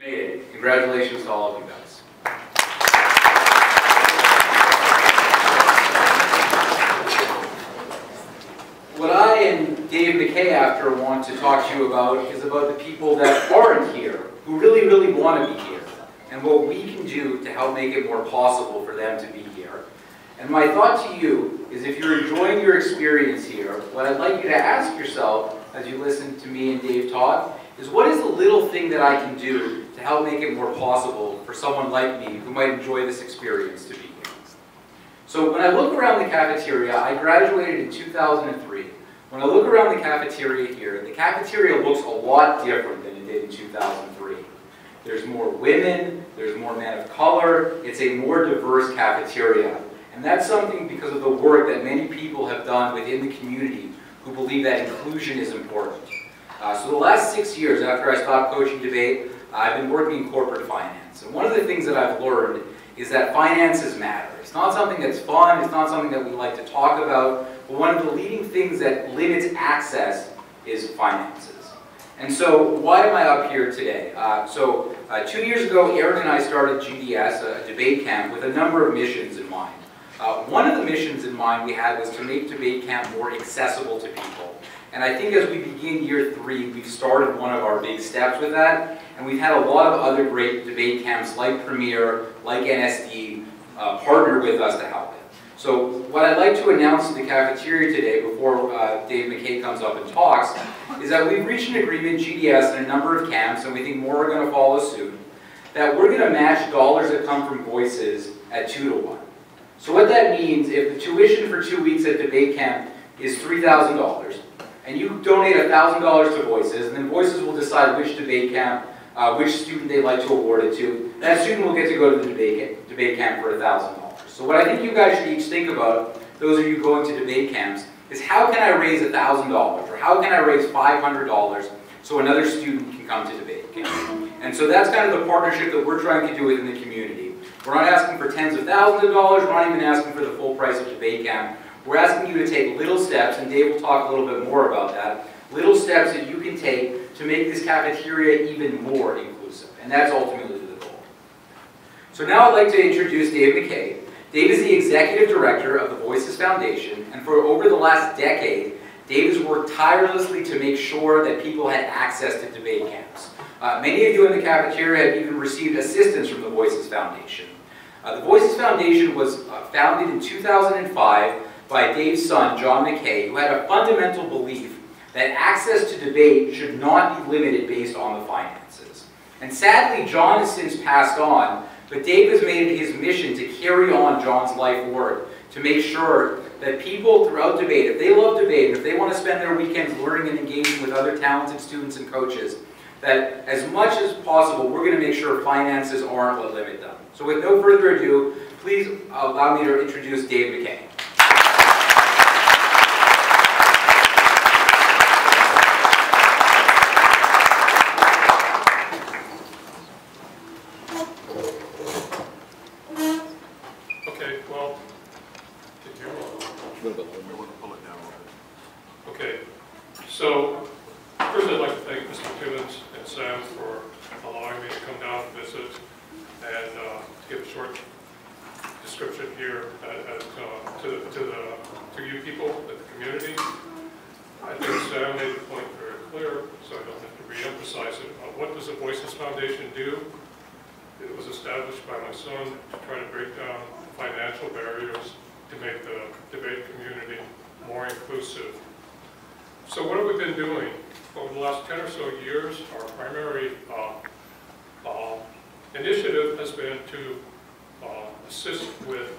Made it. Congratulations to all of you guys. What I and Dave McKay after want to talk to you about is about the people that aren't here, who really want to be here, and what we can do to help make it more possible for them to be here. And my thought to you is, if you're enjoying your experience here, what I'd like you to ask yourself as you listen to me and Dave talk is, what is the little thing that I can do to help make it more possible for someone like me who might enjoy this experience to be here? So when I look around the cafeteria, I graduated in 2003. When I look around the cafeteria here, the cafeteria looks a lot different than it did in 2003. There's more women, there's more men of color, it's a more diverse cafeteria. And that's something because of the work that many people have done within the community who believe that inclusion is important. So the last 6 years after I stopped coaching debate, I've been working in corporate finance. And one of the things that I've learned is that finances matter. It's not something that's fun, it's not something that we like to talk about, but one of the leading things that limits access is finances. And so why am I up here today? 2 years ago, Aaron and I started GDS, a debate camp, with a number of missions in mind. One of the missions in mind we had was to make debate camp more accessible to people. And I think as we begin year 3, we've started one of our big steps with that. And we've had a lot of other great debate camps like Premier, like NSD, partner with us to help it. So what I'd like to announce to the cafeteria today, before Dave McKay comes up and talks, is that we've reached an agreement, GDS, in a number of camps, and we think more are going to follow suit, that we're going to match dollars that come from Voices at 2 to 1. So what that means, if the tuition for 2 weeks at debate camp is $3,000, and you donate $1,000 to Voices, and then Voices will decide which debate camp, which student they'd like to award it to, that student will get to go to the debate camp for $1,000. So what I think you guys should each think about, those of you going to debate camps, is how can I raise $1,000, or how can I raise $500 so another student can come to debate camp? And so that's kind of the partnership that we're trying to do within the community. We're not asking for tens of thousands of dollars, we're not even asking for the full price of debate camp. We're asking you to take little steps, and Dave will talk a little bit more about that, little steps that you can take to make this cafeteria even more inclusive. And that's ultimately the goal. So now I'd like to introduce Dave McKay. Dave is the Executive Director of the Voices Foundation, and for over the last decade, Dave has worked tirelessly to make sure that people had access to debate camps. Many of you in the cafeteria have even received assistance from the Voices Foundation. The Voices Foundation was founded in 2005 by Dave's son, John McKay, who had a fundamental belief that access to debate should not be limited based on the finances. And sadly, John has since passed on, but Dave has made it his mission to carry on John's life work to make sure that people throughout debate, if they love debate, if they want to spend their weekends learning and engaging with other talented students and coaches, that as much as possible, we're going to make sure finances aren't what limit them. So with no further ado, please allow me to introduce Dave McKay. Okay, so first I'd like to thank Mr. Timmons and Sam for allowing me to come down and visit and give a short description here to you people, the community. I think Sam made the point very clear, so I don't have to re-emphasize it. What does the Voices Foundation do? It was established by my son to try to break down financial barriers to make the debate community more inclusive. So what have we been doing? Over the last 10 or so years, our primary initiative has been to assist with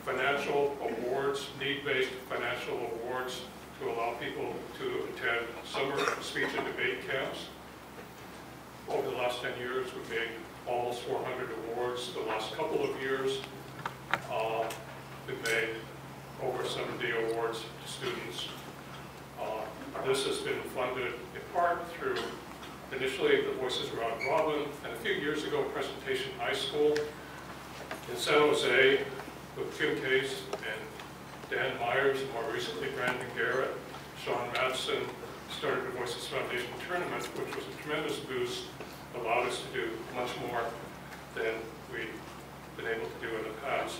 financial awards, need-based financial awards, to allow people to attend summer speech and debate camps. Over the last 10 years, we've made almost 400 awards. The last couple of years, we've made over 70 awards to students. This has been funded in part through initially the Voices Round Robin, and a few years ago, Presentation High School in San Jose with Tim Case and Dan Myers, and more recently Brandon Garrett. Sean Madsen started the Voices Foundation tournament, which was a tremendous boost allowed us to do much more than we've been able to do in the past.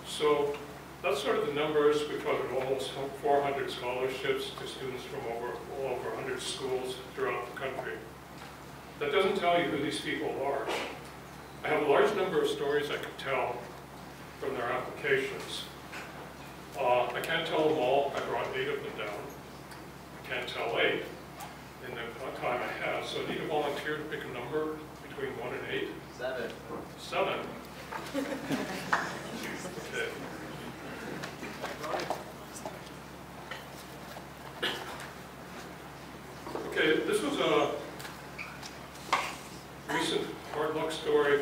So that's sort of the numbers. We've funded almost 400 scholarships to students from all over 100 schools throughout the country. That doesn't tell you who these people are. I have a large number of stories I could tell from their applications. I can't tell them all. I brought 8 of them down. I can't tell 8 in the time I have. So I need a volunteer to pick a number between 1 and 8. 7. 7. Okay. Okay, this was a recent hard luck story.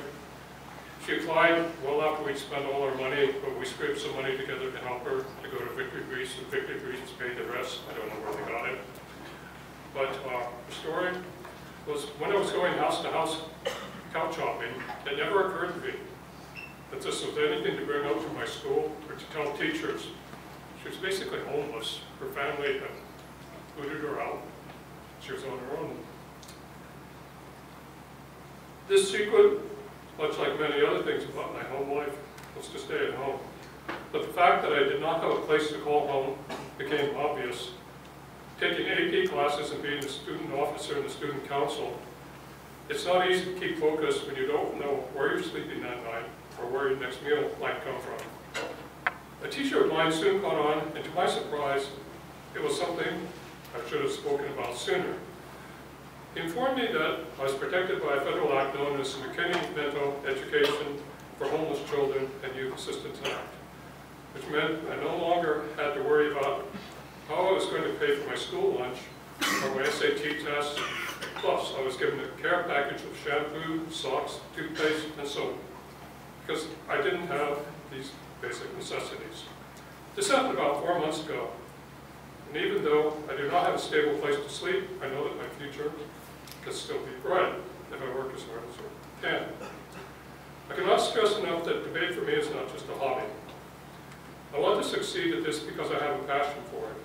She applied well after we'd spent all our money, but we scraped some money together to help her to go to Victory Greece, and Victory Greece paid the rest. I don't know where they got it. But the story was when I was going house to house couch hopping, it never occurred to me that this was anything to bring up to my school or to tell teachers. She was basically homeless. Her family had booted her out. She was on her own. This secret, much like many other things about my home life, was to stay at home. But the fact that I did not have a place to call home became obvious. Taking AP classes and being the student officer in the student council, it's not easy to keep focused when you don't know where you're sleeping that night or where your next meal might come from. A teacher of mine soon caught on, and to my surprise, it was something I should have spoken about sooner. He informed me that I was protected by a federal act known as the McKinney-Vento Education for Homeless Children and Youth Assistance Act, which meant I no longer had to worry about how I was going to pay for my school lunch or my SAT tests. Plus, I was given a care package of shampoo, socks, toothpaste, and soap, because I didn't have these basic necessities. This happened about 4 months ago, and even though I do not have a stable place to sleep, I know that my future can still be bright if I work as hard as I can. I cannot stress enough that debate for me is not just a hobby. I want to succeed at this because I have a passion for it.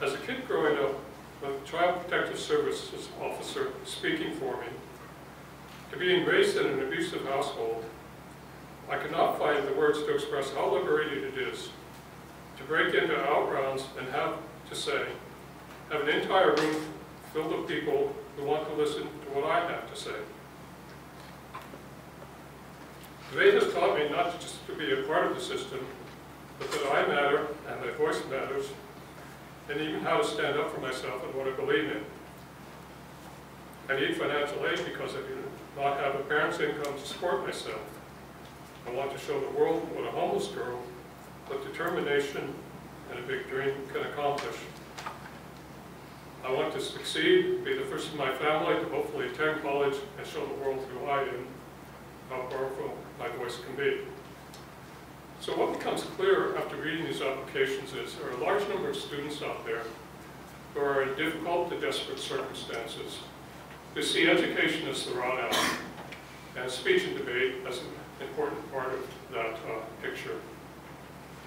As a kid growing up, with a Child Protective Services officer speaking for me, to being raised in an abusive household, I could not find the words to express how liberating it is to break into outrounds and have an entire room filled with people who want to listen to what I have to say. Debate has taught me not just to be a part of the system, but that I matter and my voice matters, and even how to stand up for myself and what I believe in. I need financial aid because I do not have a parent's income to support myself. I want to show the world what a homeless girl with determination and a big dream can accomplish. I want to succeed, be the first in my family to hopefully attend college and show the world who I am, how powerful my voice can be. So what becomes clear after reading these applications is there are a large number of students out there who are in difficult to desperate circumstances, who see education as the route out, and speech and debate as an important part of that picture.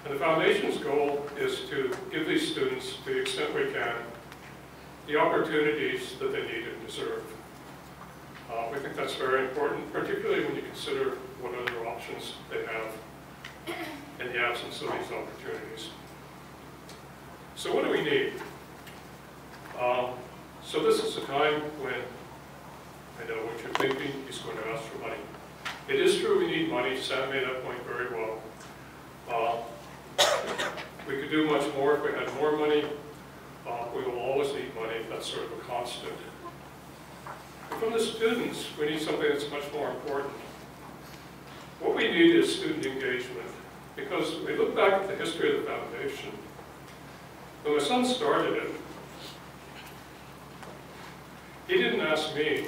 And the Foundation's goal is to give these students, to the extent we can, the opportunities that they need and deserve. We think that's very important, particularly when you consider what other options they have in the absence of these opportunities. So what do we need? So this is a time when I know what you're thinking, he's going to ask for money. It is true we need money. Sam made that point very well. We could do much more if we had more money. We will always need money. That's sort of a constant. But from the students, we need something that's much more important. What we need is student engagement. Because when we look back at the history of the Foundation, when my son started it, he didn't ask me,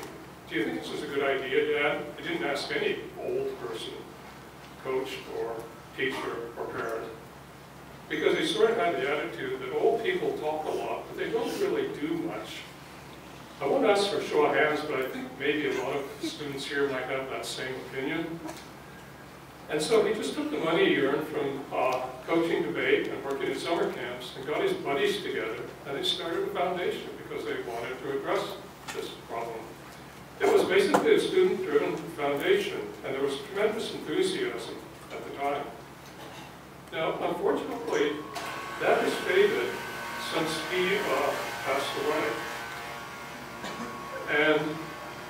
do you think this is a good idea, Dad? He didn't ask any old person, coach or teacher or parent, because he sort of had the attitude that old people talk a lot, but they don't really do much. I won't ask for a show of hands, but I think maybe a lot of students here might have that same opinion. And so he just took the money he earned from coaching debate and working at summer camps and got his buddies together, and they started a foundation because they wanted to address this problem. It was basically a student-driven foundation, and there was tremendous enthusiasm at the time. Now, unfortunately, that has faded since he passed away. And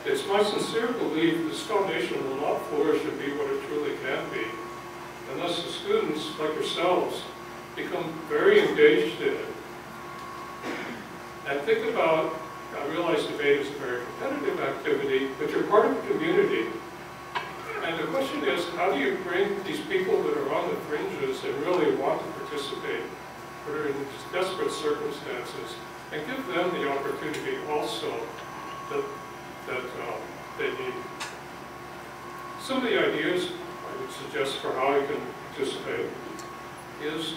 it's my sincere belief this foundation will not flourish and be what it truly can be unless the students, like yourselves, become very engaged in it. And think about, I realize debate is a very competitive activity, but you're part of the community. And the question is, how do you bring these people that are on the fringes and really want to participate, but are in desperate circumstances, and give them the opportunity also that they need. Some of the ideas I would suggest for how you can participate is,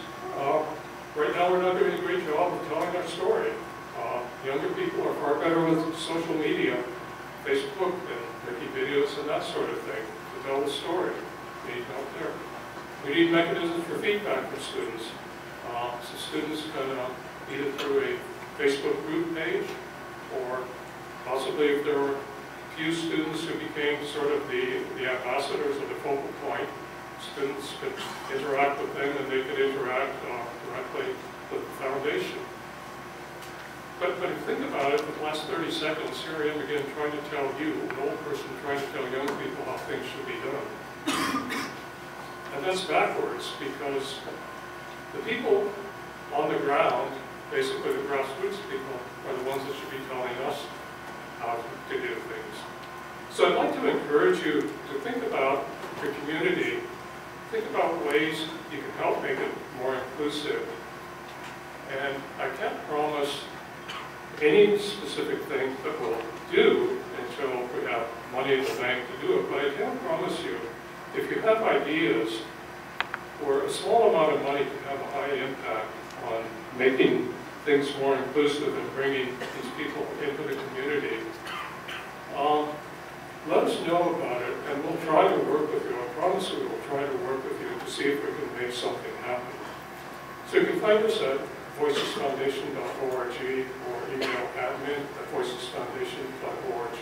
right now we're not doing a great job of telling our story. Younger people are far better with social media, Facebook and making videos and that sort of thing to tell the story. We need help there. We need mechanisms for feedback from students. So students can either through a Facebook group page, or possibly if there were a few students who became sort of the ambassadors of the focal point, students could interact with them and they could interact directly with the foundation. But if you think about it, for the last 30 seconds, here I am again trying to tell you, an old person trying to tell young people how things should be done. And that's backwards, because the people on the ground, basically the grassroots people, are the ones that should be telling us how to do things. So I'd like to encourage you to think about your community, think about ways you can help make it more inclusive. And I can't promise any specific thing that we'll do until we have money in the bank to do it, but I can promise you, if you have ideas where a small amount of money can have a high impact on making things more inclusive and bringing these people into the community, let us know about it and we'll try to work with you. I promise we will try to work with you to see if we can make something happen. So you can find us at voicesfoundation.org or email admin@voicesfoundation.org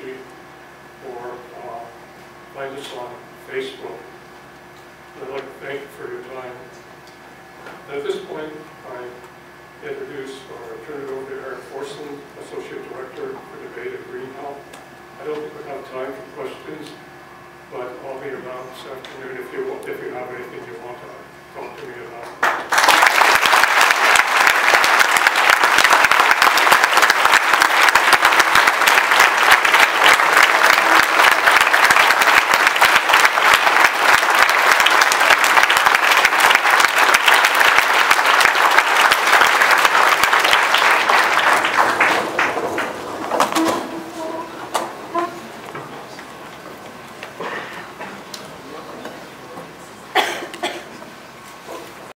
or find us on Facebook. I'd like to thank you for your time. At this point, I introduce or turn it over to Eric Forslund, Associate Director for Debate at Greenhill. I don't think we have time for questions.